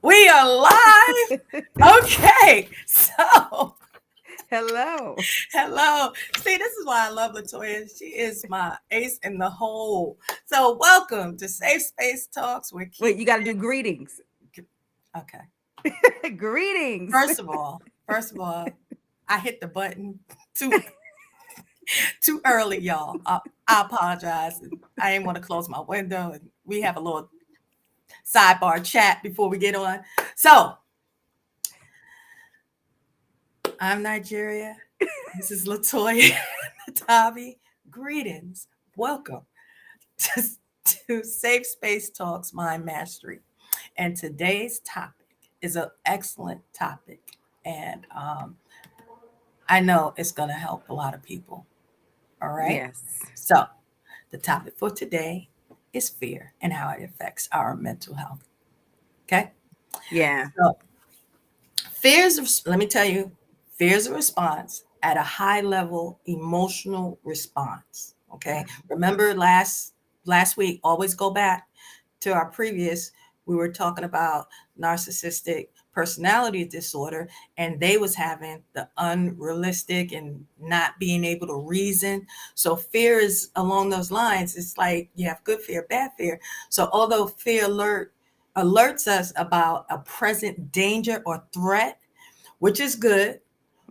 We are live. Okay, so Hello. hello. See, this is why I love Latoya. She is my ace in the hole. So, welcome to Safe Space Talks. We're Wait, keeping you got to do greetings. okay. Greetings. First of all, I hit the button too early, y'all. I apologize. I didn't want to close my window, and we have a little sidebar chat before we get on. So, I'm Nigeria. This is Latoya Natavi. Greetings. Welcome to, to Safe Space Talks Mind Mastery. And today's topic is an excellent topic. And I know it's going to help a lot of people. All right. Yes. So, the topic for today is fear and how it affects our mental health. Okay. Yeah. So, let me tell you, fear is a response at a high level emotional response. Okay. Remember last week, always go back to our previous, we were talking about narcissistic personality disorder, and they was having the unrealistic and not being able to reason. So fear is along those lines. It's like you have good fear, bad fear. So although fear alerts us about a present danger or threat, which is good.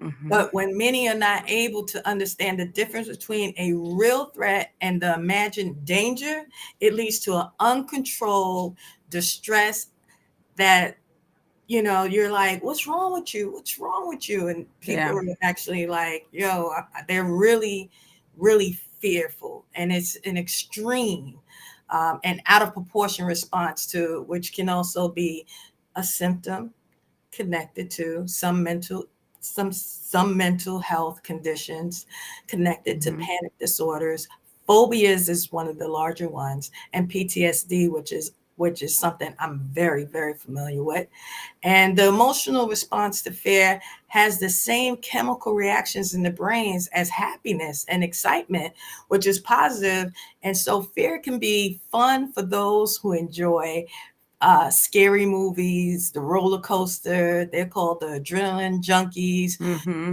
Hmm. But when many are not able to understand the difference between a real threat and the imagined danger, it leads to an uncontrolled distress that, you're like, what's wrong with you? What's wrong with you? And people Yeah. are actually like, they're really, really fearful. And it's an extreme and out of proportion response to, which can also be a symptom connected to some mental health conditions connected to Hmm. panic disorders. Phobias is one of the larger ones, and PTSD, which is something I'm very, very familiar with. And the emotional response to fear has the same chemical reactions in the brains as happiness and excitement, which is positive. And so fear can be fun for those who enjoy scary movies, the roller coaster. They're called the adrenaline junkies, Hmm.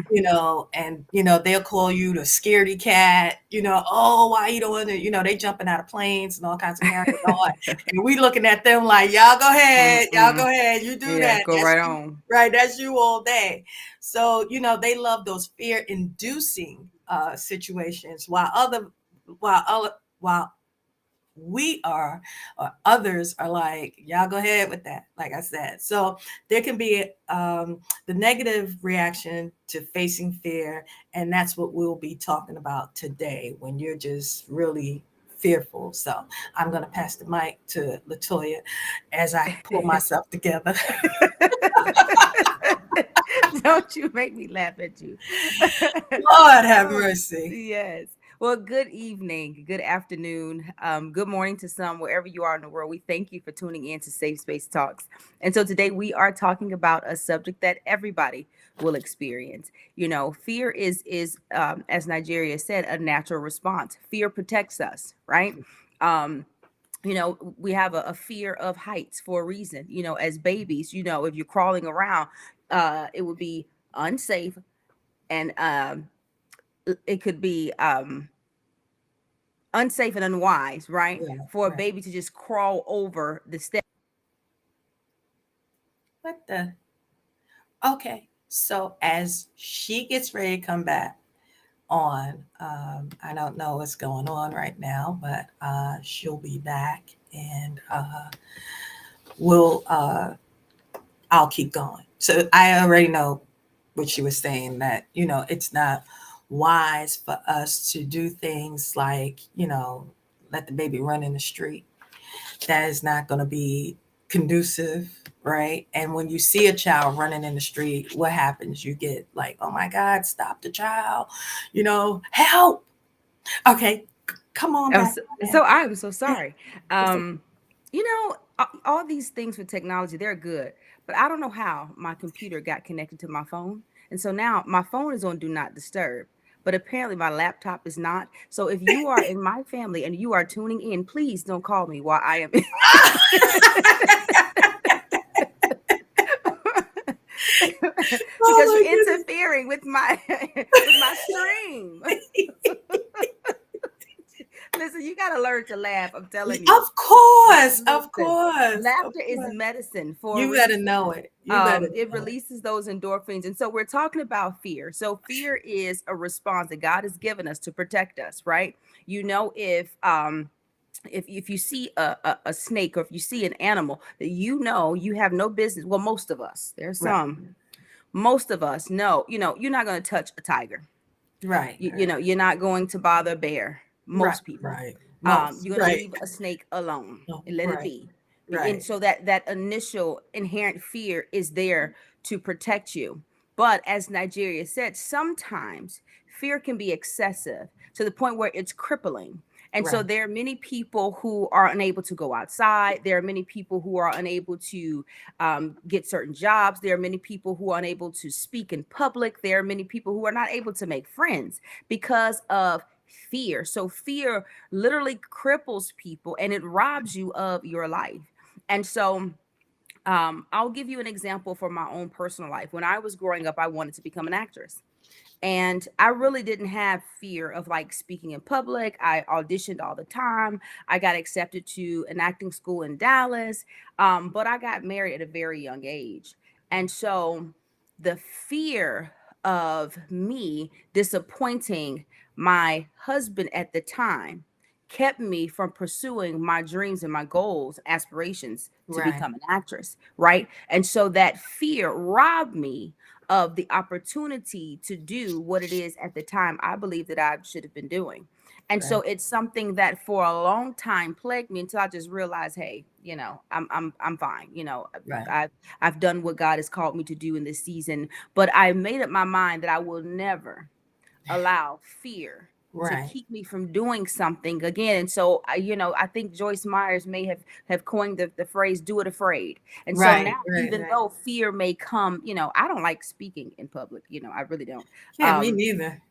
and they'll call you the scaredy cat. Oh, why you doing it? They jumping out of planes and all kinds of paranoid. And we looking at them like, y'all go Mm-mm. ahead, you do Yeah, that. go That's right you, on. right? That's you all day. So they love those fear-inducing situations, while we are or others are like, y'all go ahead with that, like I said. So there can be the negative reaction to facing fear, and that's what we'll be talking about today when you're just really fearful. So I'm going to pass the mic to Latoya as I pull myself together. Don't you make me laugh at you. Lord have Oh, mercy. yes. Well, good evening, good afternoon, good morning to some, wherever you are in the world. We thank you for tuning in to Safe Space Talks. And so today we are talking about a subject that everybody will experience. Fear is as Nigeria said, a natural response. Fear protects us, right? Um, we have a fear of heights for a reason. As babies, if you're crawling around, it would be unsafe, and it could be unsafe and unwise, right? Yeah, For a right. baby to just crawl over the step. What the? Okay. So as she gets ready to come back on. I don't know what's going on right now, but she'll be back, and we'll I'll keep going. So I already know what she was saying, that it's not wise for us to do things like let the baby run in the street. That is not going to be conducive, right? And when you see a child running in the street, what happens? You get like, oh my God, stop the child, help. Okay, come on Oh, back so, on so there. I'm so sorry. It's okay. All these things with technology, they're good, but I don't know how my computer got connected to my phone. And so now my phone is on do not disturb, but apparently my laptop is not. So if you are in my family and you are tuning in, please don't call me while I am. flowing with my with my stream. Listen, you got to learn to laugh. I'm telling you. Of Listen, of laughter is course. medicine for a You better reason. know it. You better It know it. releases those endorphins. And so we're talking about fear. So fear is a response that God has given us to protect us, right? You know, if you see a snake, or if you see an animal that you know you have no business, well, most of us, there's Right. some, most of us know, you're not going to touch a tiger. Right. You're not going to bother a bear. Right. Most people, Right. Most. you're going to Right. leave a snake alone No, and let it right. be. And Right. so that initial inherent fear is there to protect you. But as Nigeria said, sometimes fear can be excessive to the point where it's crippling. And so Right. there are many people who are unable to go outside. There are many people who are unable to get certain jobs. There are many people who are unable to speak in public. There are many people who are not able to make friends because of fear. So fear literally cripples people and it robs you of your life. And so I'll give you an example from my own personal life. When I was growing up, I wanted to become an actress. And I really didn't have fear of like speaking in public. I auditioned all the time. I got accepted to an acting school in Dallas, but I got married at a very young age. And so the fear of me disappointing my husband at the time kept me from pursuing my dreams and my goals, aspirations to Right. become an actress, right? And so that fear robbed me of the opportunity to do what it is at the time I believe that I should have been doing. And so Right. it's something that for a long time plagued me until I just realized, hey, I'm fine. Right. I've I've done what God has called me to do in this season, but I made up my mind that I will never allow fear to Right. keep me from doing something again. And so I think Joyce Myers may have coined the phrase "do it afraid." And so Right. now, Right. even Right. though fear may come, I don't like speaking in public. I really don't. Yeah, me um neither.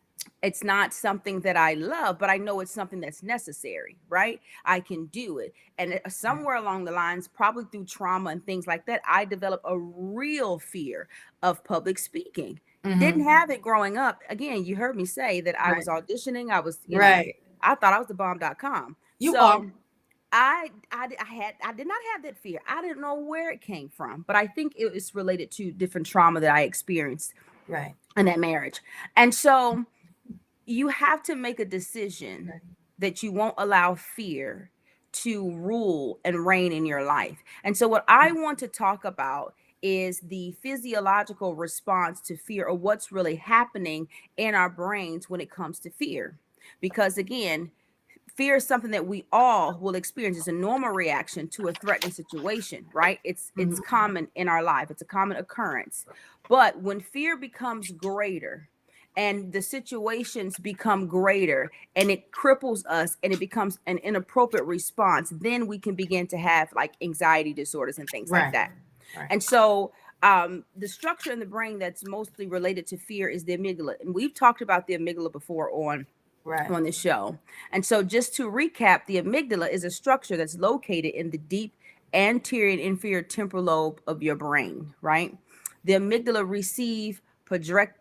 it's not something that I love, but I know it's something that's necessary, right? I can do it. And Right. somewhere along the lines, probably through trauma and things like that, I developed a real fear of public speaking. Didn't Mm-hmm. have it growing up. Again, you heard me say that I Right. was auditioning. I was, Right. I thought I was the bomb.com. You are. So I did not have that fear. I didn't know where it came from, but I think it was related to different trauma that I experienced Right. in that marriage. And so you have to make a decision Right. that you won't allow fear to rule and reign in your life. And so, what I want to talk about is the physiological response to fear, or what's really happening in our brains when it comes to fear. Because again, fear is something that we all will experience. It's a normal reaction to a threatening situation, right? It's Mm-hmm. common in our life. It's a common occurrence. But when fear becomes greater and the situations become greater and it cripples us and it becomes an inappropriate response, then we can begin to have like anxiety disorders and things like Right. that. Right. And so the structure in the brain that's mostly related to fear is the amygdala. And we've talked about the amygdala before Right. on the show. And so, just to recap, the amygdala is a structure that's located in the deep anterior and inferior temporal lobe of your brain, right? The amygdala receive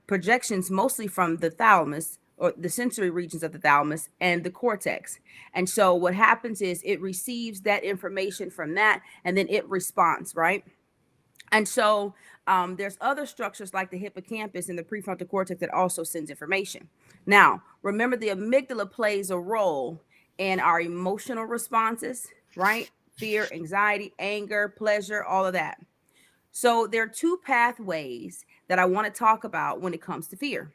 projections mostly from the thalamus, or the sensory regions of the thalamus, and the cortex. And so what happens is it receives that information from that and then it responds, right? And so there's other structures like the hippocampus and the prefrontal cortex that also sends information. Now, remember the amygdala plays a role in our emotional responses, right? Fear, anxiety, anger, pleasure, all of that. So there are two pathways that I want to talk about when it comes to fear.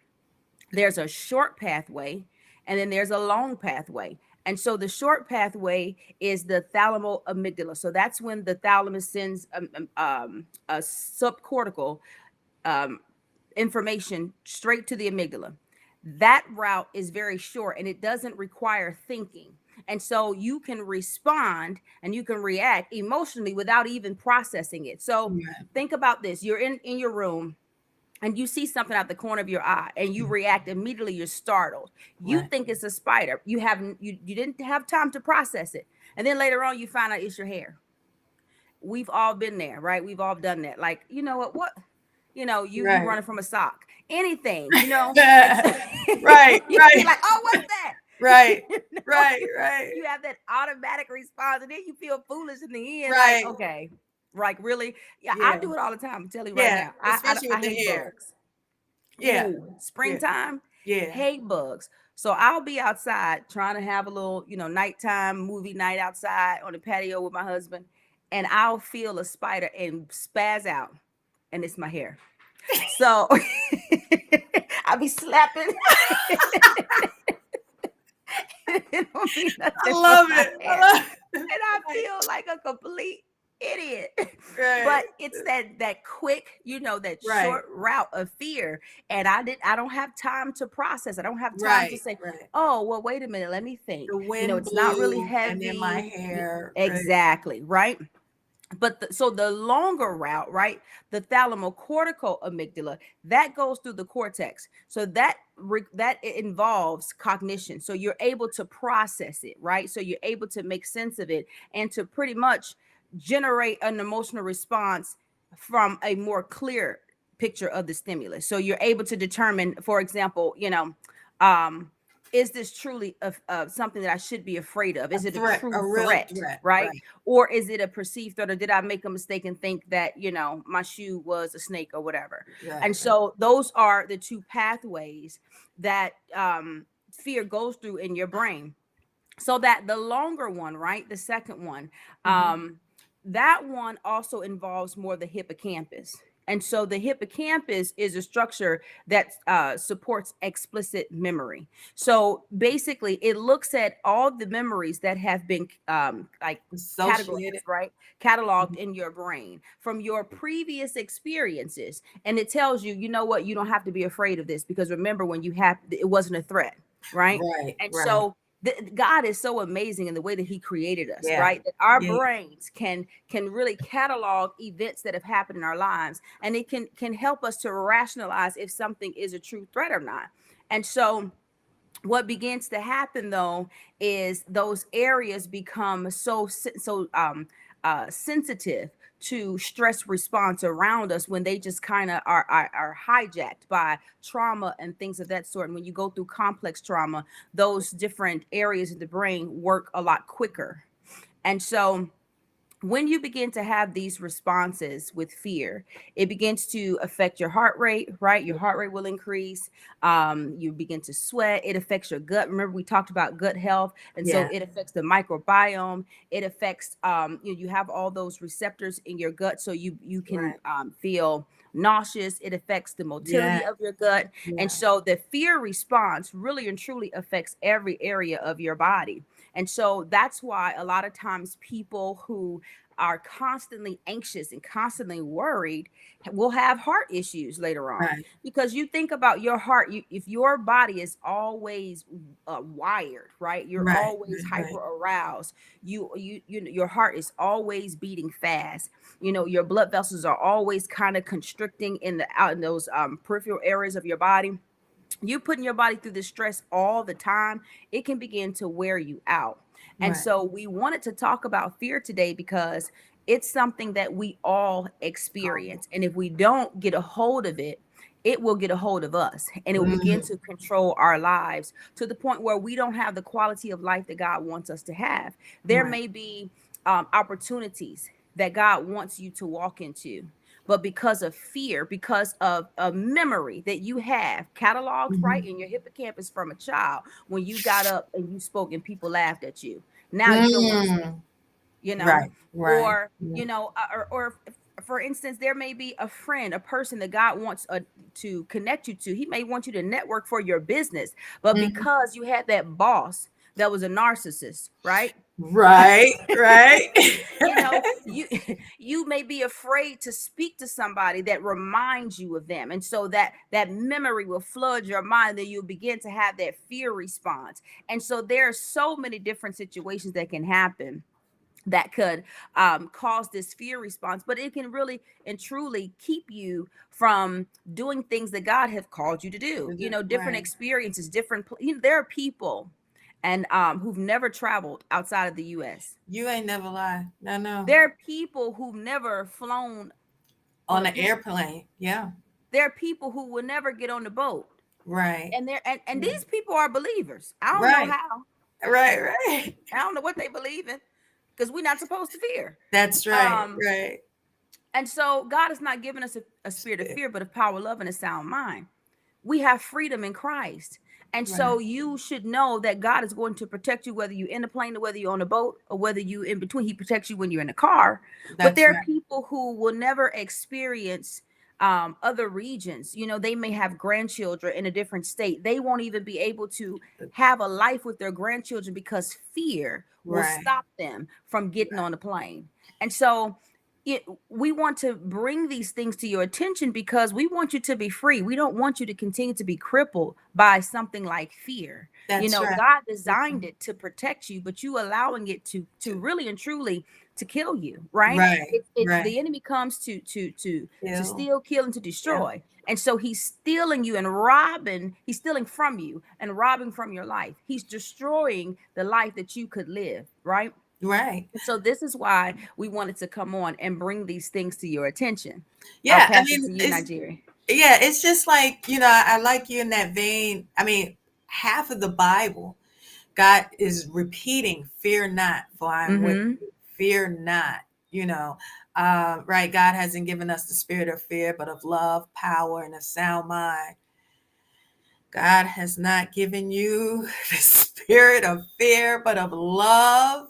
There's a short pathway and then there's a long pathway. And so the short pathway is the thalamo amygdala. So that's when the thalamus sends a subcortical um, information straight to the amygdala. That route is very short and it doesn't require thinking. And so you can respond and you can react emotionally without even processing it. So Right. think about this. You're in your room and you see something out the corner of your eye and you react immediately. You're startled. You Right. think it's a spider. You didn't have time to process it, and then later on you find out it's your hair. We've all been there, right? We've all done that. Like, you know what you Right. running from a sock, anything, and so Right, you'd be right, like, oh, what's that? right, you know, right, right, you have that automatic response, and then you feel foolish in the end, like, right. okay, like really, yeah, I Yeah, do it all the time. I'm telling you right yeah, now, especially I with the hate hair. bugs. Yeah, Ooh, yeah, springtime, yeah. hate bugs. So I'll be outside trying to have a little, nighttime movie night outside on the patio with my husband, and I'll feel a spider and spaz out, and it's my hair. So I'll be slapping. It don't be I nothing but love my it. I hair, love and I Right, feel like a complete idiot. right, But it's that quick, that right, short route of fear, and I don't have time to process. I don't have time to right, say, right. "Oh, well, wait a minute, let me think." The wind It's not really blew and then my heavy. hair, right, Exactly, right? But so the longer route, right? The thalamocortical amygdala that goes through the cortex. So that it involves cognition. So you're able to process it, right? So you're able to make sense of it and to pretty much generate an emotional response from a more clear picture of the stimulus. So you're able to determine, for example, um, is this truly something that I should be afraid of? Is it a true a real threat, threat, right? right, Or is it a perceived threat, or did I make a mistake and think that my shoe was a snake or whatever? right, And right. so those are the two pathways that fear goes through in your brain. So that the longer one, right, the second one, Mhm. that one also involves more the hippocampus. And so the hippocampus is a structure that supports explicit memory. So basically it looks at all the memories that have been like Associated. categorized, right, cataloged Mhm. in your brain from your previous experiences, and it tells you, you know what, you don't have to be afraid of this, because remember when you have, it wasn't a threat, right? Right, And right. so God is so amazing in the way that He created us, Yeah, right? That our yeah, brains can really catalog events that have happened in our lives, and it can help us to rationalize if something is a true threat or not. And so what begins to happen though is those areas become so sensitive to stress response around us when they just kind of are hijacked by trauma and things of that sort. And when you go through complex trauma, those different areas of the brain work a lot quicker. And so when you begin to have these responses with fear, it begins to affect your heart rate, right? Your heart rate will increase. You begin to sweat. It affects your gut. Remember, we talked about gut health. And so yeah, it affects the microbiome. It affects, you have all those receptors in your gut. So you can right. feel nauseous. It affects the Yeah, motility of your gut. And yeah, so the fear response really and truly affects every area of your body. And so that's why a lot of times people who are constantly anxious and constantly worried will have heart issues later on, right, because you think about your heart, if your body is always wired, right, you're right, always right, hyper right, aroused, your heart is always beating fast, your blood vessels are always kind of constricting in the out in those peripheral areas of your body. You putting your body through this stress all the time, it can begin to wear you out. And right. so we wanted to talk about fear today because it's something that we all Oh. experience. And if we don't get a hold of it, it will get a hold of us, and it will begin Mhm. to control our lives to the point where we don't have the quality of life that God wants us to have. There Right, may be opportunities that God wants you to walk into, but because of fear, because of a memory that you have cataloged right mhm. in your hippocampus from a child, when you got up and you spoke and people laughed at you, now you don't want to speak, Mm. you know, Right, right. or Yeah. for instance, there may be a friend, a person that God wants to connect you to. He may want you to network for your business, but Mhm. because you had that boss that was a narcissist, right? Right, right. You you may be afraid to speak to somebody that reminds you of them, and so that memory will flood your mind, that you'll begin to have that fear response. And so there are so many different situations that can happen that could cause this fear response, but it can really and truly keep you from doing things that God have called you to do. Is it Different right? experiences, there are people and who've never traveled outside of the US. You ain't never lie. No, no. There are people who've never flown on On a an plane. airplane. Yeah. there are people who will never get on the boat, Right. and and Right. these people are believers. I don't know Right. how. Right. Right. I don't know what they believe in, because we're not supposed to fear. That's right. Um, Right. and so God has not given us a spirit of fear, but of power, love, and a sound mind. We have freedom in Christ. And Right. so you should know that God is going to protect you, whether you're in the plane or whether you're on a boat or whether you in between. He protects you when you're in the car. But That's there are right. people who will never experience other regions. You know, they may have grandchildren in a different state. They won't even be able to have a life with their grandchildren because fear will Right. stop them from getting on the plane. And so we want to bring these things to your attention because we want you to be free. We don't want you to continue to be crippled by something like fear. You That's know, right. God That's designed right. it to protect you, but you allowing it to To- really and truly to kill you, right? Right. It's Right. the enemy comes to Kill. steal, kill, and to Yeah. destroy. And so he's stealing you and robbing, he's stealing from you and robbing from your life. He's destroying the life that you could live, right? Right. So this is why we wanted to come on and bring these things to your attention. I'll Yeah. I pass it mean, to you, it's Nigeria. yeah. It's just like I like you in that vein. I mean, half of the Bible, God is repeating, "Fear not, for I am with Mm-hmm. you. Fear not." You know, right? God hasn't given us the spirit of fear, but of love, power, and a sound mind. God has not given you the spirit of fear, but of love,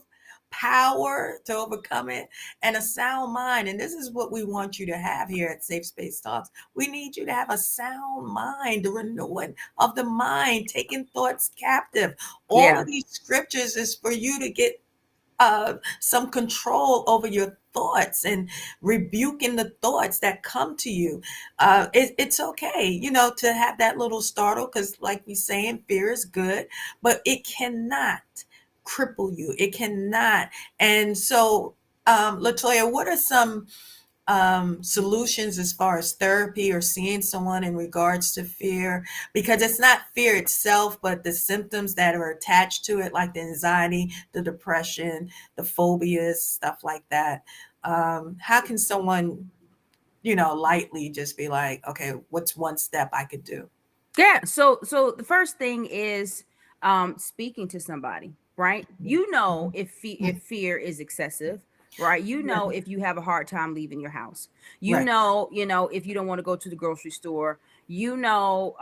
power to overcome it, and a sound mind. And this is what we want you to have here at Safe Space Talks. We need you to have a sound mind, the renewing of the mind, taking thoughts captive. All Yeah. of these scriptures is for you to get some control over your thoughts and rebuking the thoughts that come to you. It's okay, to have that little startle because, like we saying, fear is good, but it cannot cripple you. It cannot. And so, Latoya, what are some solutions as far as therapy or seeing someone in regards to fear, because it's not fear itself but the symptoms that are attached to it, like the anxiety, the depression, the phobias, stuff like that. How can someone lightly just be like, okay, what's one step I could do? Yeah. So the first thing is speaking to somebody, right? You know Mhm. if fear is excessive, right? You know Right. if you have a hard time leaving your house. Right. You know if you don't want to go to the grocery store. You know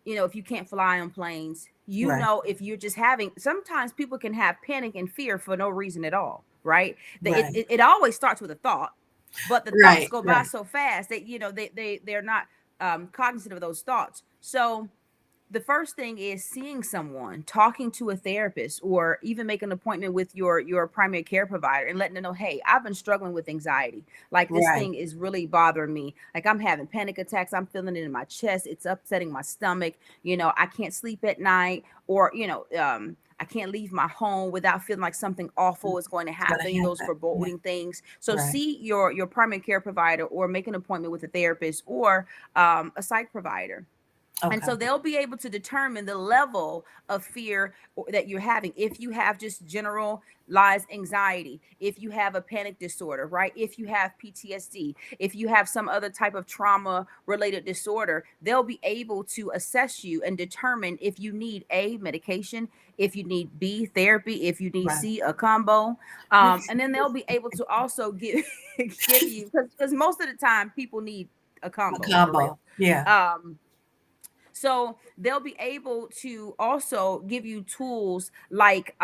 if you can't fly on planes. You Right. know if you're just having, sometimes people can have panic and fear for no reason at all, right? Right. It always starts with a thought, but the thoughts Right. go by Right. so fast that they're not cognizant of those thoughts. So the first thing is seeing someone, talking to a therapist, or even make an appointment with your primary care provider and letting them know, hey, I've been struggling with anxiety. Like, this Right. thing is really bothering me. Like, I'm having panic attacks. I'm feeling it in my chest. It's upsetting my stomach. I can't sleep at night, or I can't leave my home without feeling like something awful is going to It's gonna happen. Those happen. Yeah. foreboding things. So Right. see your primary care provider, or make an appointment with a therapist, or a psych provider. And Okay. so they'll be able to determine the level of fear that you're having. If you have just generalized anxiety, if you have a panic disorder, right? If you have PTSD, if you have some other type of trauma related disorder, they'll be able to assess you and determine if you need A, medication, if you need B, therapy, if you need Right. C, a combo. And then they'll be able to also give give you, because most of the time people need a A combo for real. combo. Yeah. Um, so they'll be able to also give you tools like,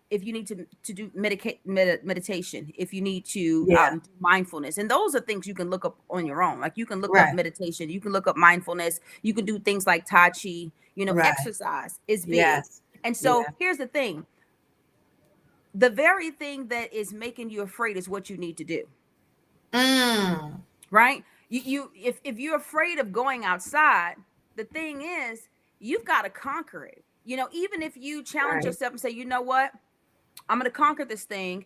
if you need to do meditation, if you need to Yeah. do mindfulness, and those are things you can look up on your own. Like, you can look up Right. meditation, you can look up mindfulness, you can do things like Tai Chi. Right. Exercise is big. Yes. And Yeah. so here's the thing: the very thing that is making you afraid is what you need to do, Mm. right? If you're afraid of going outside, the thing is, you've got to conquer it. Even if you challenge Right. yourself and say, you know what, I'm going to conquer this thing.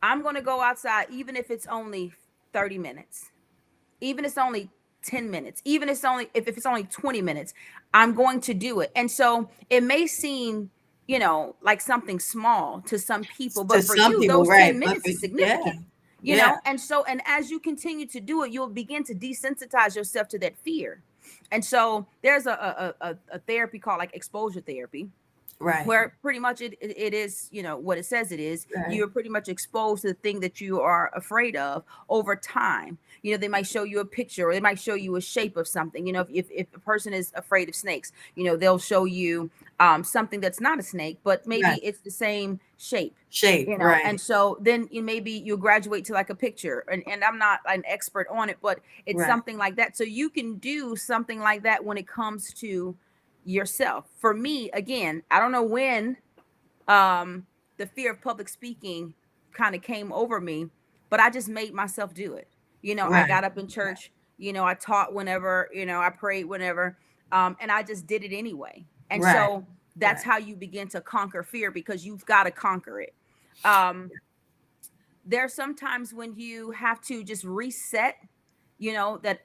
I'm going to go outside, even if it's only 30 minutes, even if it's only 10 minutes, even if it's only 20 minutes, I'm going to do it. And so it may seem, like something small to some people, To but for some you, people, those right. 10 But minutes for is yeah. significant. Yeah. And so, and as you continue to do it, you'll begin to desensitize yourself to that fear. And so there's a therapy called like exposure therapy, Right. where pretty much it is, what it says it is. Right. You're pretty much exposed to the thing that you are afraid of over time. They might show you a picture, or they might show you a shape of something. If a person is afraid of snakes, they'll show you something that's not a snake, but maybe Right. it's the same shape. Shape. And Right. so then maybe you graduate to like a picture, and I'm not an expert on it, but it's Right. something like that. So you can do something like that when it comes to yourself. For me, again, I don't know when um the fear of public speaking kind of came over me, but I just made myself do it. I Right. got up in church, I taught whenever, I prayed whenever, and I just did it anyway. And Right. so that's Right. how you begin to conquer fear, because you've got to conquer it. um there's sometimes when you have to just reset, that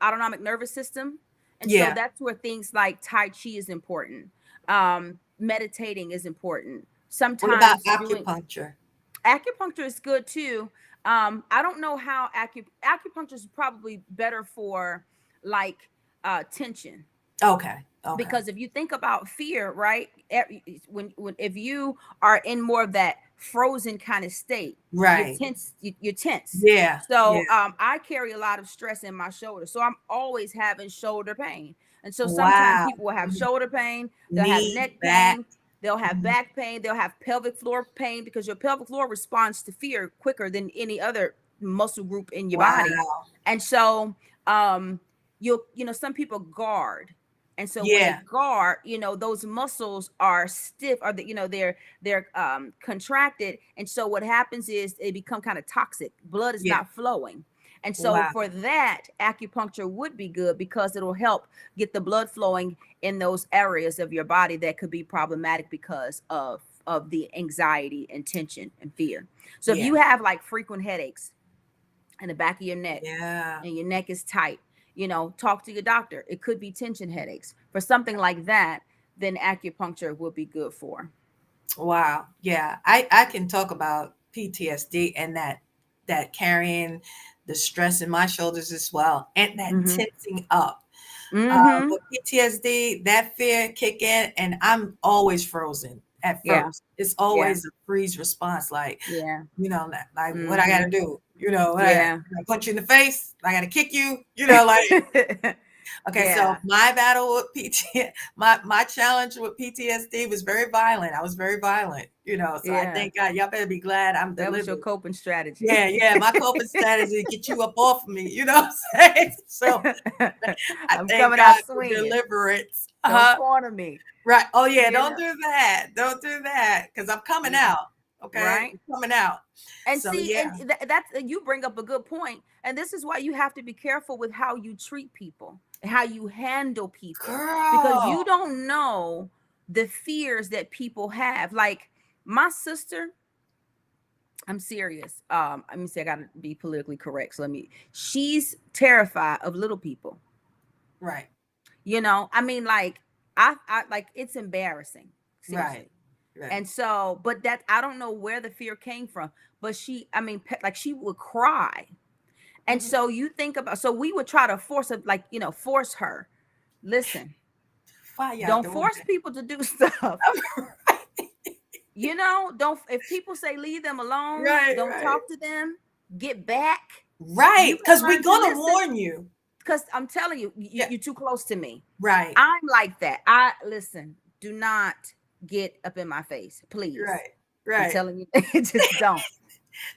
autonomic nervous system. And so Yeah. that's where things like Tai Chi is important. Meditating is important. What about Sometimes doing acupuncture? acupuncture is good too. I don't know how acupuncture is probably better for like tension, Okay. Okay. because if you think about fear, right? When if you are in more of that frozen kind of state, you're Right. tense. You're tense. Yeah. Yeah. So I carry a lot of stress in my shoulder, so I'm always having shoulder pain. And so sometimes Wow. people will have Mhm. shoulder pain, they'll have Knee, neck back. pain, they'll have Mhm. back pain, they'll have pelvic floor pain, because your pelvic floor responds to fear quicker than any other muscle group in your body. Wow. And so some people guard. And so when they Yeah. guard, those muscles are stiff, or they're contracted. And so what happens is they become kind of toxic. Blood is Yeah. not flowing. And so Wow. for that, acupuncture would be good, because it'll help get the blood flowing in those areas of your body that could be problematic because of the anxiety and tension and fear. So if Yeah. you have like frequent headaches in the back of your neck, Yeah. and your neck is tight, talk to your doctor. It could be tension headaches. For something like that, then acupuncture would be good for. Wow. Yeah. I can talk about PTSD and that carrying the stress in my shoulders as well, and that Mm-hmm. tensing up. Mm-hmm. With PTSD, that fear kick in, and I'm always frozen at Yeah. first. It's Yeah. always a freeze response, like, Yeah. like what I Mm-hmm. gotta do, Yeah. I gotta punch you in the face, I gotta kick you, like. Okay, so Yeah. my battle with my challenge with PTSD was very violent. I was very violent, so I Yeah. thank God. Y'all better be glad I'm That was your delivered. coping Yeah, strategy. yeah. My coping strategy to get you up off of me. You know what I'm saying? So I I'm thank coming out God for swinging. deliverance. Don't corner me. Right. Oh yeah. You Don't know. do that. Don't do that, because I'm coming Yeah. out. Okay, Right. I'm coming out. And So see, yeah, and that's you bring up a good point. And this is why you have to be careful with how you treat people and how you handle people, because you girl. don't know the fears that people have. Like my sister, I'm serious. Let me say, I gotta be politically correct. So she's terrified of little people. Right. I mean, like I like, it's embarrassing, Right. seriously. Right. And so, but that, I don't know where the fear came from, but I mean, like she would cry. And Mhm. so you think about, so we would try to force her, like, force her. Listen, Why y'all don't doing force people to do stuff. that? Don't, if people say leave them alone, Right. don't Right. talk to them, get back. Right. You got to Because we're learn to gonna listen, warn you. because I'm telling you, Yeah. you're too close to me. Right. I'm like that. I listen, do not get up in my face, please. Right. I'm Right. telling you, just don't.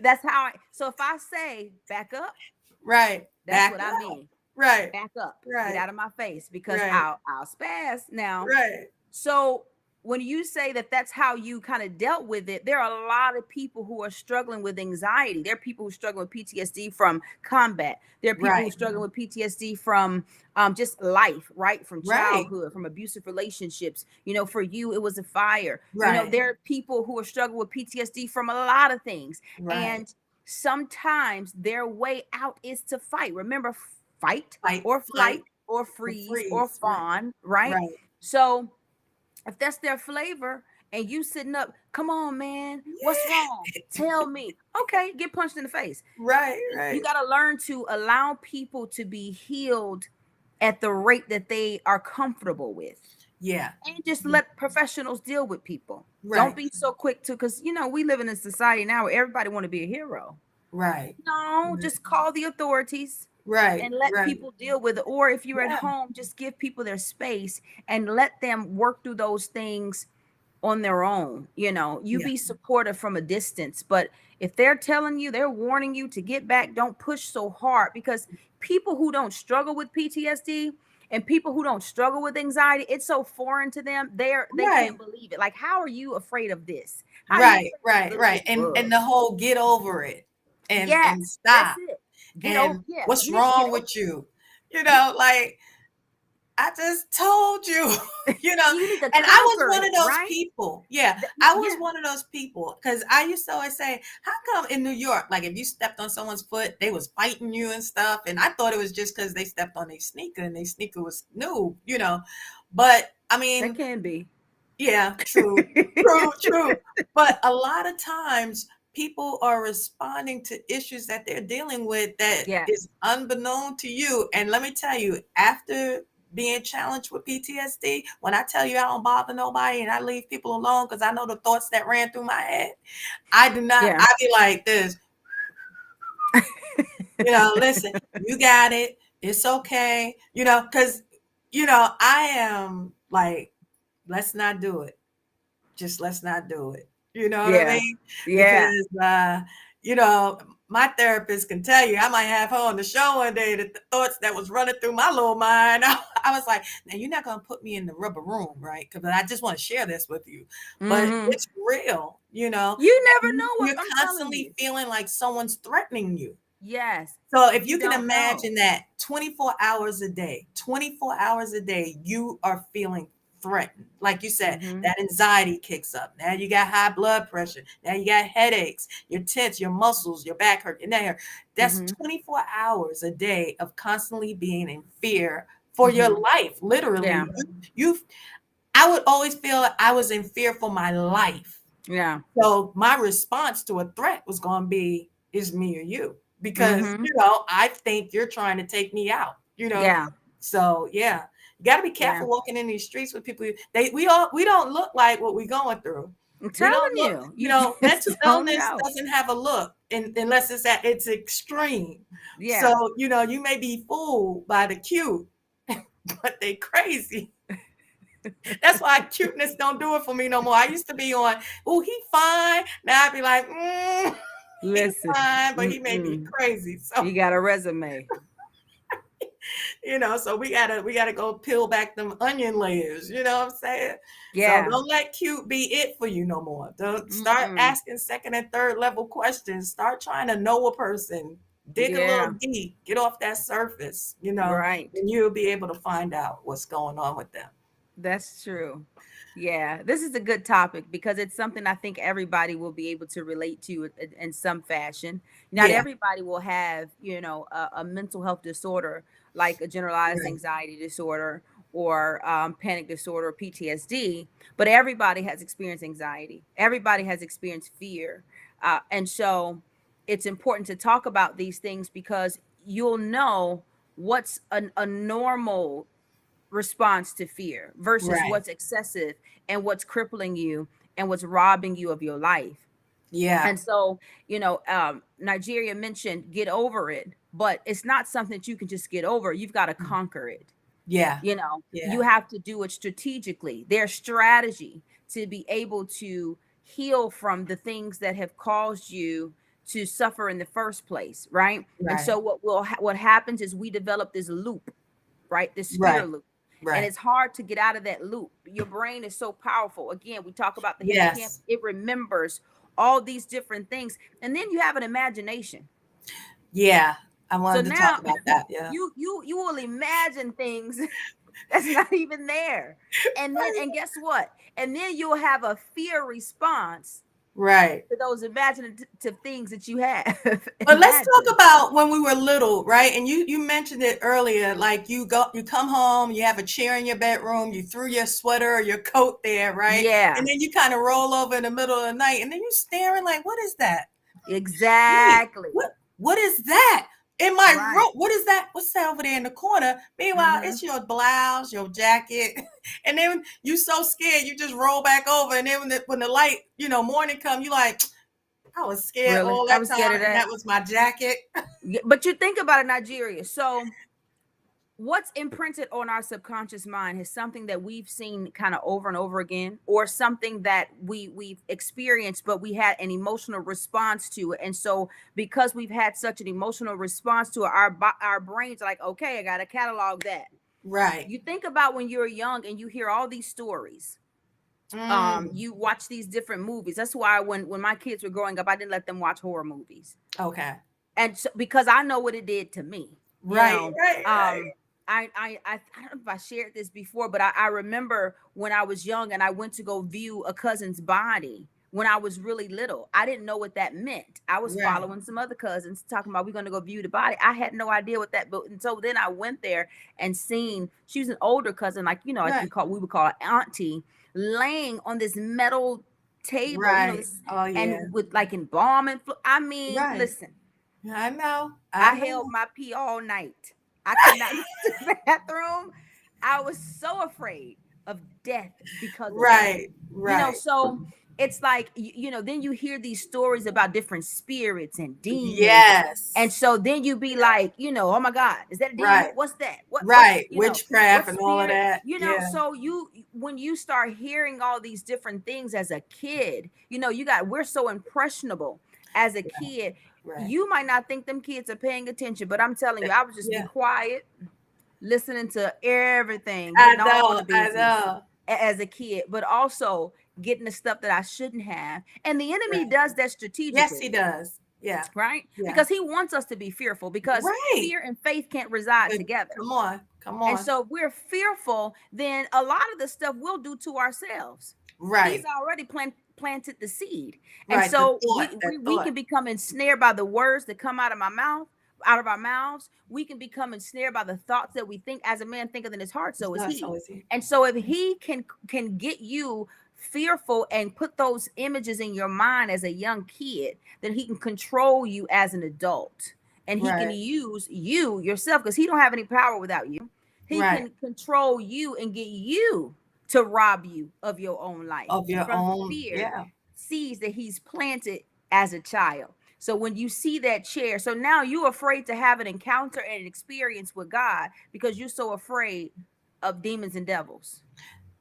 That's how so if I say back up, Right. that's Back what I up. mean. Right. Back up. Get Right. out of my face, because Right. I'll spaz now. Right. So when you say that that's how you kind of dealt with it, there are a lot of people who are struggling with anxiety. There are people who struggle with PTSD from combat. There are people who Right. struggle with PTSD from just life, right? From Right. childhood, from abusive relationships. For you, it was a fire. Right. There are people who are struggling with PTSD from a lot of things. Right. And sometimes their way out is to fight. Remember, fight Fight, or flight, flight or or freeze or freeze. Right. fawn, right? Right. So if that's their flavor, and you sitting up, come on, man, what's Yeah. wrong? Tell me. Okay, get punched in the face. Right, You right. got to learn to allow people to be healed at the rate that they are comfortable with, Yeah. and just Yeah. let professionals deal with people. Don't Right, be so quick to, because we live in a society now where everybody want to be a hero. right. No, Right, just call the authorities right. and let Right. people deal with it. Or if you're at Yeah, home, just give people their space and let them work through those things on their own. You yeah. be supportive from a distance, but if they're telling you, they're warning you to get back, don't push so hard, because people who don't struggle with PTSD and people who don't struggle with anxiety, it's so foreign to them. They Right, can't believe it. Like, how are you afraid of this? How are you right, afraid of a right, little right. bitty And bug? the whole get over it and Yes, that's stop. it. Get over. And Yeah, what's you need to get wrong over with you? it. Like I just told you, You need to and I was conquer one it, of those right? people. Yeah, I was Yeah, one of those people because I used to always say, how come in New York, like if you stepped on someone's foot, they was fighting you and stuff. And I thought it was just because they stepped on their sneaker and their sneaker was new. But I that mean, can be. yeah, true, true, true. But a lot of times people are responding to issues that they're dealing with that is Yes. unbeknown to you. And let me tell you, after being challenged with PTSD, when I tell you I don't bother nobody and I leave people alone because I know the thoughts that ran through my head, I do not, Yeah. I be like this, listen, you got it. It's okay. Because, I am like, let's not do it, just let's not do it. You know what I Yeah. mean? Yeah. Because you know, my therapist can tell you I might have her on the show one day that the thoughts that was running through my little mind. I was like, now you're not gonna put me in the rubber room, right? Because I just want to share this with you. But Hmm. it's real. You never And know what you're I'm telling constantly you. feeling like someone's threatening you. Yes. So if You you can don't know. imagine that 24 hours a day, 24 hours a day, you are feeling threatened. Like you said, Hmm. that anxiety kicks up. Now you got high blood pressure. Now you got headaches. You're tense, your muscles, your back hurt, your neck hurt. That's Hmm. 24 hours a day of constantly being in fear for your Hmm. life. Yeah. Literally. I would always feel like I was in fear for my life. Yeah. So my response to a threat was going to be, is me or you, because, Hmm. I think you're trying to take me out. Yeah. So yeah, you got to be Yeah. careful walking in these streets with people. We don't look like what we're going through. I'm We telling don't look, you, you mental just don't illness know. doesn't have a look unless it's at its extreme. So, Yeah. you may be fooled by the cute, but they crazy. That's why cuteness don't do it for me no more. I used to be on, oh, he fine. Now I be like, he Listen. fine, but he may be Mm-mm. crazy. So, You got a resume. so we gotta go peel back them onion layers. You know what I'm saying? So Yeah. don't let cute be it for you no more. Don't start Mm-mm. asking second and third level questions. Start trying to know a person. Dig a little Yeah. deep. Get off that surface, Right. and you'll be able to find out what's going on with them. That's true. Yeah, this is a good topic because it's something I think everybody will be able to relate to in some fashion. Not Yeah. everybody will have, a mental health disorder like a generalized Right. anxiety disorder or panic disorder, PTSD, but everybody has experienced anxiety. Everybody has experienced fear. And so it's important to talk about these things because you'll know what's a normal response to fear versus Right. what's excessive and what's crippling you and what's robbing you of your life. Yeah. And so, Nigeria mentioned get over it, but it's not something that you can just get over. You've got to conquer it. Yeah. You Yeah. have to do it strategically. There's strategy to be able to heal from the things that have caused you to suffer in the first place, right? And Right. so what happens is we develop this loop, right? This fear Right. loop. And Right. it's hard to get out of that loop. Your brain is so powerful. Again, we talk about the hippocampus, Yes. it remembers all these different things. And then you have an imagination. Yeah. I So wanted to talk now about that. Yeah. you will imagine things that's not even there. And guess what? And then you'll have a fear response Right. to those imaginative things that you have But let's talk imagined. about when we were little, right? And you mentioned it earlier, like you come home, you have a chair in your bedroom, you threw your sweater or your coat there, right? Yeah, And then you kind of roll over in the middle of the night, and then you staring like, what is that? Wait, exactly. what is that? In my Right. room, what is that? What's that over there in the corner? Meanwhile, Hmm. it's your blouse, your jacket, and then you so scared you just roll back over, and then when the light, morning come, you like, I was scared Really, all I that was scared time, of and that. that was my jacket. Yeah, but you think about it, Nigeria. So what's imprinted on our subconscious mind is something that we've seen kind of over and over again, or something that we've experienced but we had an emotional response to it. And so because we've had such an emotional response to it, our brains are like, okay, I got to catalog that. Right. You think about when you're young and you hear all these stories, Mm, you watch these different movies. That's why when my kids were growing up, I didn't let them watch horror movies. okay. And so, because I know what it did to me, you Right, know. right, right. I don't know if I shared this before, but I remember when I was young and I went to go view a cousin's body when I was really little. I didn't know what that meant. I was Right, following some other cousins talking about we're going to go view the body. I had no idea what that, but and so then I went there and seen she was an older cousin, like like right, we would call her auntie, laying on this metal table, right. this, Oh, yeah. and with like embalming. I mean, Right. listen, I know. I I held know. my pee all night. I could not go to the bathroom. I was so afraid of death because of that. Right, right. So it's like, then you hear these stories about different spirits and demons. And Yes. so then you be like, oh my God, is that a demon? Right, What's that? What's, right. Witchcraft what and all of spirit? that. Yeah, So when you start hearing all these different things as a kid, we're so impressionable as a right, kid. right. You might not think them kids are paying attention, but I'm telling you, I would just be Yeah. quiet, listening to everything, I getting all the know. I business know. as a kid, but also getting the stuff that I shouldn't have. And the enemy Right. does that Yes, he strategically, does. Yeah. right? Yeah. Because he wants us to be fearful, because Right. fear and faith can't reside But together. come on. Come And on. so if we're fearful, then a lot of the stuff we'll do to ourselves. He's Right. already planted the seed. And Right. The so thought. we can become ensnared by the words that come out of my mouth, out of our mouths. We can become ensnared by the thoughts that we think. As a man thinketh in his heart, It's so is not he. so easy. And so if he can get you fearful and put those images in your mind as a young kid, then he can control you as an adult. And he can Right. use you yourself, because he don't have any power without you. He Right. can control you and get you to rob you of your own life Of your from the own. fear Yeah. seeds that he's planted as a child. So when you see that chair, so now you're afraid to have an encounter and an experience with God because you're so afraid of demons and devils.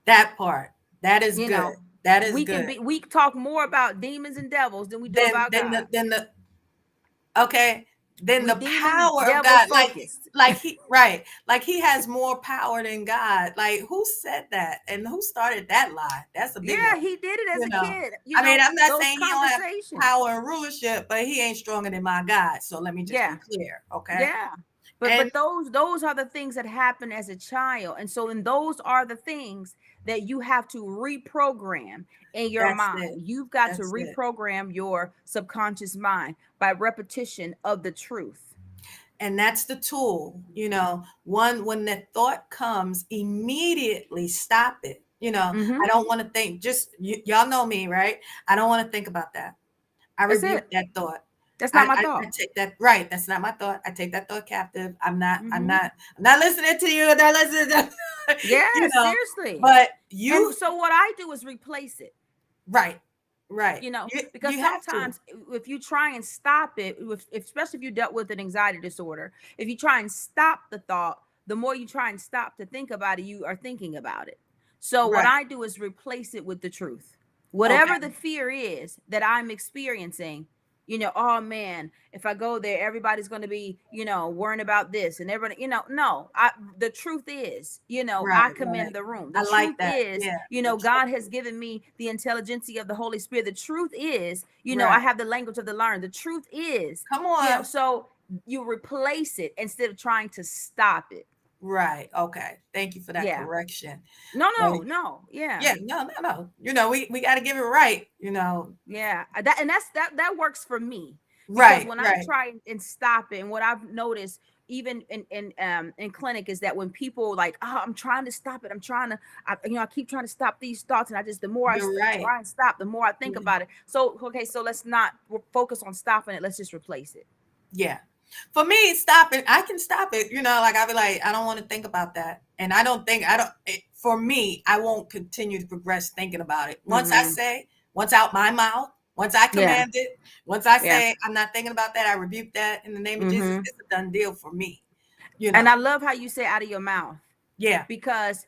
That part. That is You good. know, That is good. we talk more about demons and devils than we do Then about then God. the okay, then We the demon power of devil God, focused. like he right, like he has more power than God. Like who said that and who started that lie? That's a big Yeah, one. he did it as You a know, kid. I mean, I'm not Those saying he don't have conversations. power and rulership, but he ain't stronger than my God. So let me just be Yeah. clear, okay? Yeah. And But those are the things that happen as a child. And so and those are the things that you have to reprogram in your that's mind. it. You've got to That's it. reprogram your subconscious mind by repetition of the truth. And that's the tool, one when that thought comes, immediately stop it. I Mhm. don't want to think, just y'all know me, right? I don't want to think about that. I That's rebuke it. that thought. That's not I, my I, thought. I take that, right. That's not my thought. I take that thought captive. I'm not, I'm Mhm. not, I'm not listening to you. I'm not listening to, Yeah, you know, seriously. but And so what I do is replace it. right, right. Because You have to, sometimes if you try and stop it, especially if you dealt with an anxiety disorder, if you try and stop the thought, the more you try and stop to think about it, you are thinking about it. So what right. I do is replace it with the truth. Okay. Whatever the fear is that I'm experiencing, oh man, if I go there, everybody's going to be, worrying about this, and everybody, no, the truth is, Right, I right. commend the room. The I like truth that. is, Yeah. The God truth. has given me the intelligentsia of the Holy Spirit. The truth is, I Right. have the language of the learned. The truth is, Come on. so you replace it instead of trying to stop it. Right. Okay. Thank you for that Yeah. correction. No, Right. no. Yeah. Yeah. No, no, no. We got to give it right. Yeah, that and that works for me because Right. when I Right. try and stop it, and what I've noticed even in clinic is that when people like, oh, I'm trying to stop it, I'm trying to, I keep trying to stop these thoughts, and I just the more I You're right. try and stop, the more I think Yeah. about it. So okay, so let's not focus on stopping it. Let's just replace it. Yeah. For me, stopping, I can stop it. Like I'll be like, I don't want to think about that. And I don't, for me, I won't continue to progress thinking about it. Mm-hmm. Once out my mouth, once I Yeah, command it, once I yeah. say, I'm not thinking about that, I rebuke that in the name of Jesus, Mm-hmm. it's a done deal for me. You know, And I love how you say out of your mouth yeah. because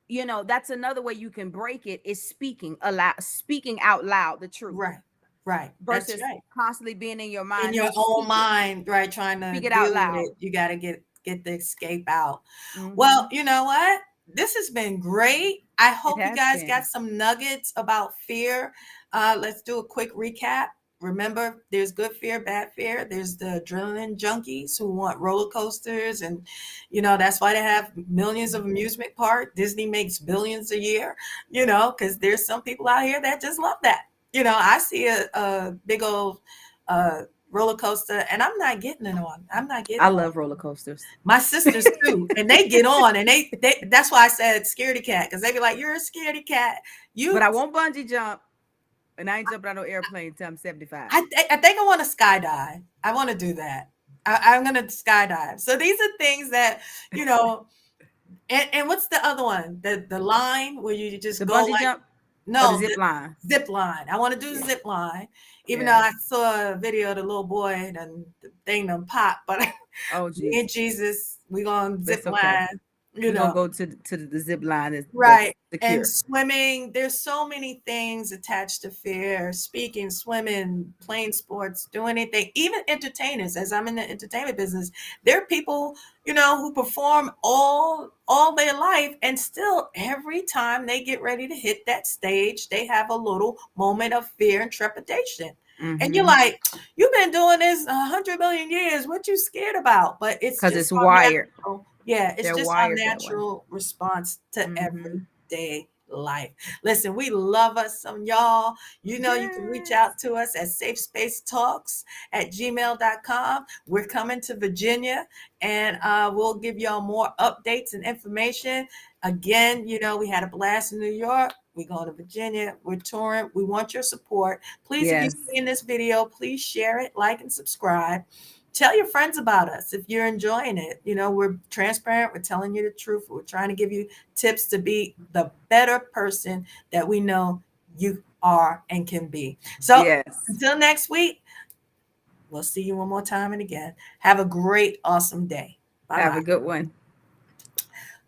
Yeah. that's another way you can break it is speaking out loud the truth Right. Right. That's versus right. constantly being in your In mind. your No, own speak it. mind, right? Trying to Speak it deal out with loud. it. You got to get the escape out. Well, Hmm. you know what? This has been great. I It hope you has guys got been. some nuggets about fear. Let's do a quick recap. Remember, there's good fear, bad fear. There's the adrenaline junkies who want roller coasters, and that's why they have millions of amusement parks. Disney makes billions a year. Because there's some people out here that just love that. I see a big old uh, roller coaster, and I'm not getting it on. I'm not I getting on. love roller coasters, My sisters too, and they get on, and they that's why I said scaredy cat, because they be like, "You're a scaredy cat." but You, I won't bungee jump, and I ain't jumping out no airplane until I'm 75. I think I want to skydive. I want to do that. I'm gonna skydive. So these are things that you know. And what's the other one? The line where you just The go bungee like, jump or the no, zip the line. zip line. I want to do the Yeah. zip line, even though I Yes. saw a video of the little boy and the thing done pop. But Oh me and Jesus. Jesus, we gonna But zip it's okay. line. You We're gonna know. go to the zip line that's Right. And secure. swimming, there's so many things attached to fear. Speaking, swimming, playing sports, doing anything, even entertainers, as I'm in the entertainment business, there are people, who perform all their life, and still every time they get ready to hit that stage, they have a little moment of fear and trepidation. And you're Mm-hmm. like, you've been doing this 100 million years. What you scared about? But it's Because just it's our wired. natural, yeah, it's They're just our wired that way. natural response to Mm-hmm. everyday life. Listen, we love us some y'all. You can reach Yes. out to us at safespacetalks@gmail.com. We're coming to Virginia, and we'll give y'all more updates and information. Again, we had a blast in New York. We're going to Virginia. We're touring. We want your support. Please, if you Yes. see in this video, please share it, like, and subscribe. Tell your friends about us if you're enjoying it. We're transparent. We're telling you the truth. We're trying to give you tips to be the better person that we know you are and can be. So Yes. until next week, we'll see you one more time and again. Have a great, awesome day. Bye Have a bye. good one.